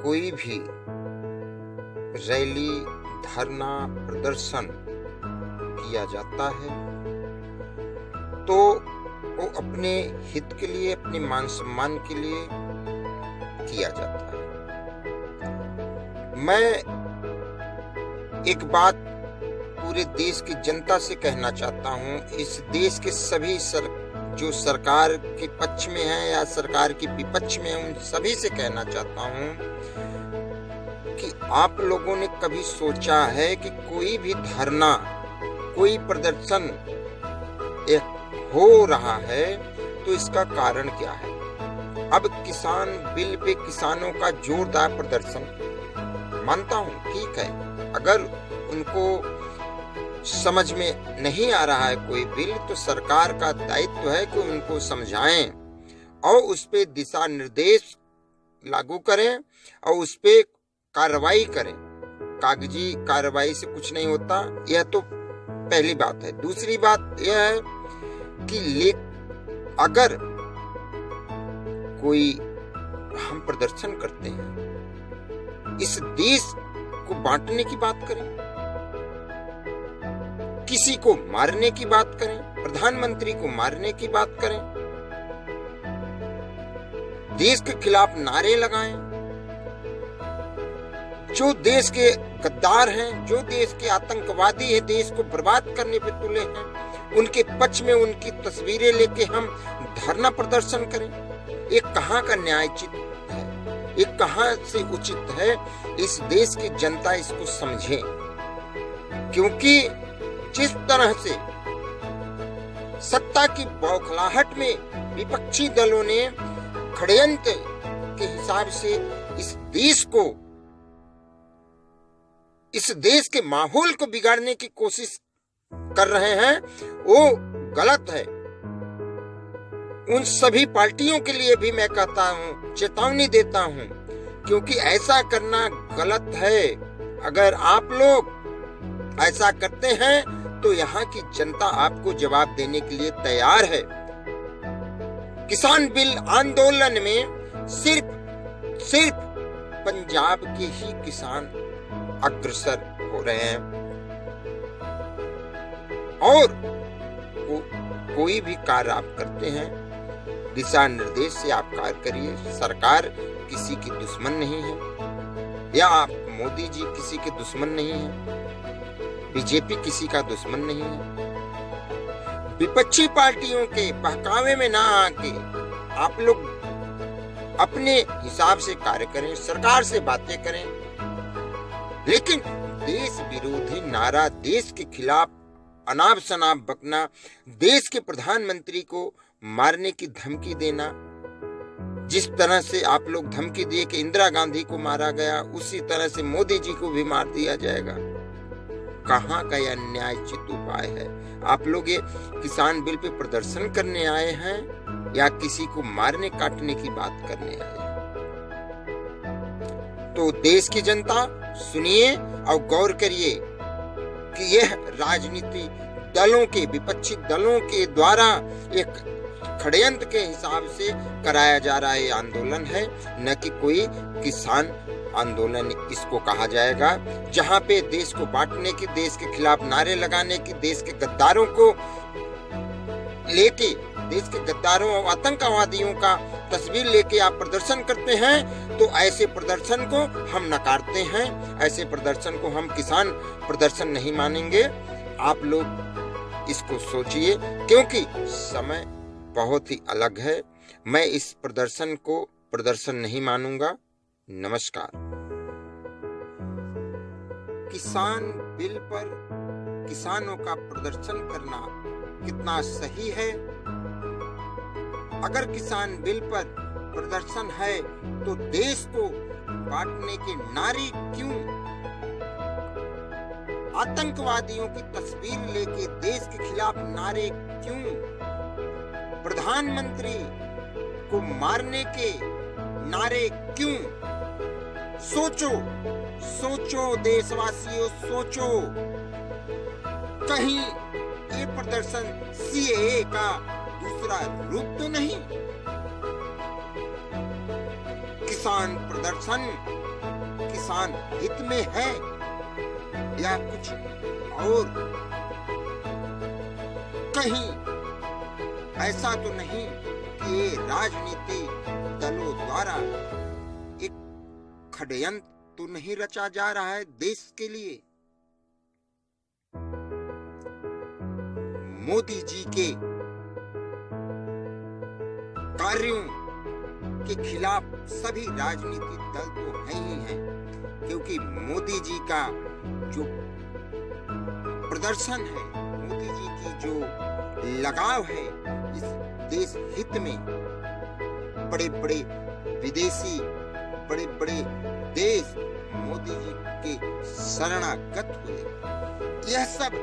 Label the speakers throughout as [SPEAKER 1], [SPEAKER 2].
[SPEAKER 1] कोई भी रैली, धरना, प्रदर्शन किया जाता है तो वो अपने हित के लिए, अपने मान सम्मान के लिए किया जाता है। मैं एक बात पूरे देश की जनता से कहना चाहता हूं, इस देश के सभी जो सरकार के पक्ष में है या सरकार के विपक्ष में है, उन सभी से कहना चाहता हूं कि आप लोगों ने कभी सोचा है कि कोई भी धरना, कोई प्रदर्शन हो रहा है तो इसका कारण क्या है? अब किसान बिल पे किसानों का जोरदार प्रदर्शन, मानता हूं ठीक है, अगर उनको समझ में नहीं आ रहा है कोई बिल तो सरकार का दायित्व है कि उनको समझाएं और उस पे दिशा निर्देश लागू करें और उस पे कार्रवाई करें। कागजी कार्रवाई से कुछ नहीं होता, यह तो पहली बात है। दूसरी बात यह है कि अगर कोई हम प्रदर्शन करते हैं, इस देश को बांटने की बात करें, किसी को मारने की बात करें, प्रधानमंत्री को मारने की बात करें, देश के खिलाफ नारे लगाएं, जो देश के गद्दार हैं, जो देश के आतंकवादी हैं, देश को बर्बाद करने पे तुले हैं, उनके पक्ष में उनकी तस्वीरें लेके हम धरना प्रदर्शन करें, ये कहाँ का न्यायोचित है? ये कहाँ से उचित है? इस देश की जनता इसको समझे, क्योंकि जिस तरह से सत्ता की बौखलाहट में विपक्षी दलों ने षड्यंत्र के हिसाब से इस देश के माहौल को बिगाड़ने की कोशिश कर रहे हैं, वो गलत है। उन सभी पार्टियों के लिए भी मैं कहता हूं, चेतावनी देता हूं, क्योंकि ऐसा करना गलत है। अगर आप लोग ऐसा करते हैं तो यहाँ की जनता आपको जवाब देने के लिए तैयार है। किसान बिल आंदोलन में सिर्फ पंजाब के ही किसान अग्रसर हो रहे हैं और कोई भी कार्य आप करते हैं, दिशा निर्देश से आप कार्य करिए। सरकार किसी की दुश्मन नहीं है, या आप मोदी जी किसी के दुश्मन नहीं है, बीजेपी किसी का दुश्मन नहीं है। विपक्षी पार्टियों के बहकावे में ना आके आप लोग अपने हिसाब से कार्य करें, सरकार से बातें करें, लेकिन देश विरोधी नारा, देश के खिलाफ अनाप शनाप बकना, देश के प्रधानमंत्री को मारने की धमकी देना, जिस तरह से आप लोग धमकी दिए कि इंदिरा गांधी को मारा गया, उसी तरह से मोदी जी को भी मार दिया जाएगा। कहाँ का यह न्यायोचित उपाय है? आप लोग ये किसान बिल पे प्रदर्शन करने आए हैं या किसी को मारने काटने की बात करने आए हैं? तो देश की जनता सुनिए और गौर करिए कि यह राजनीति दलों के, विपक्षी दलों के द्वारा एक षड्यंत्र के हिसाब से कराया जा रहा है आंदोलन है, न कि कोई किसान आंदोलन इसको कहा जाएगा, जहां पे देश को बांटने की, देश के खिलाफ नारे लगाने की, देश के गद्दारों को लेके, देश के गद्दारों और आतंकवादियों का तस्वीर लेके आप प्रदर्शन करते हैं, तो ऐसे प्रदर्शन को हम नकारते हैं। ऐसे प्रदर्शन को हम किसान प्रदर्शन नहीं मानेंगे। आप लोग इसको सोचिए, क्योंकि समय बहुत ही अलग है। मैं इस प्रदर्शन को प्रदर्शन नहीं मानूंगा। नमस्कार। किसान बिल पर किसानों का प्रदर्शन करना कितना सही है? अगर किसान बिल पर प्रदर्शन है तो देश को बांटने के नारे क्यों? आतंकवादियों की तस्वीर लेके देश के खिलाफ नारे क्यों? प्रधानमंत्री को मारने के नारे क्यों? सोचो देशवासियों, सोचो, कहीं ये प्रदर्शन सीएए का दूसरा रूप तो नहीं? किसान प्रदर्शन किसान हित में है या कुछ और? कहीं ऐसा तो नहीं कि ये राजनीति दलों द्वारा एक षड्यंत्र तो नहीं रचा जा रहा है देश के लिए? मोदी जी के कार्यों के खिलाफ सभी राजनीतिक दल तो है ही हैं, क्योंकि मोदी जी का जो प्रदर्शन है, मोदी जी की जो लगाव है इस देश हित में, बड़े बड़े विदेशी, बड़े बड़े देश मोदी जी के शरणागत हुए। यह सब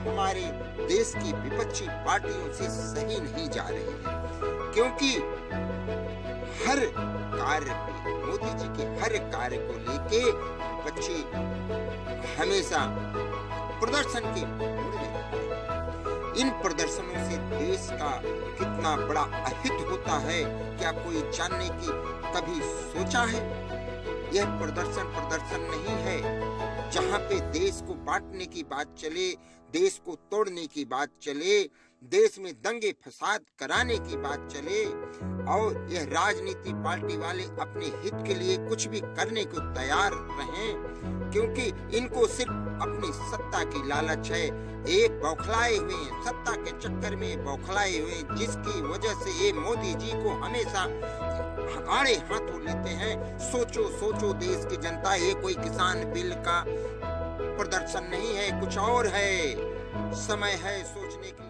[SPEAKER 1] हमारे देश की विपक्षी पार्टियों से सही नहीं जा रही है, क्योंकि हर कार्य पे, मोदी जी के हर कार्य को लेके विपक्षी हमेशा प्रदर्शन के मूड में रहते हैं। इन प्रदर्शनों से देश का कितना बड़ा अहित होता है, क्या कोई जानने की कभी सोचा है? यह प्रदर्शन नहीं है जहां पे देश को बांटने की बात चले, देश को तोड़ने की बात चले, देश में दंगे फसाद कराने की बात चले, और यह राजनीति पार्टी वाले अपने हित के लिए कुछ भी करने को तैयार रहें, क्योंकि इनको सिर्फ अपनी सत्ता की लालच है। एक बौखलाए हुए सत्ता के चक्कर में बौखलाए हुए, जिसकी वजह से ये मोदी जी को हमेशा आड़े हाथों लेते हैं। सोचो देश की जनता, ये कोई किसान बिल का प्रदर्शन नहीं है, कुछ और है। समय है सोचने की।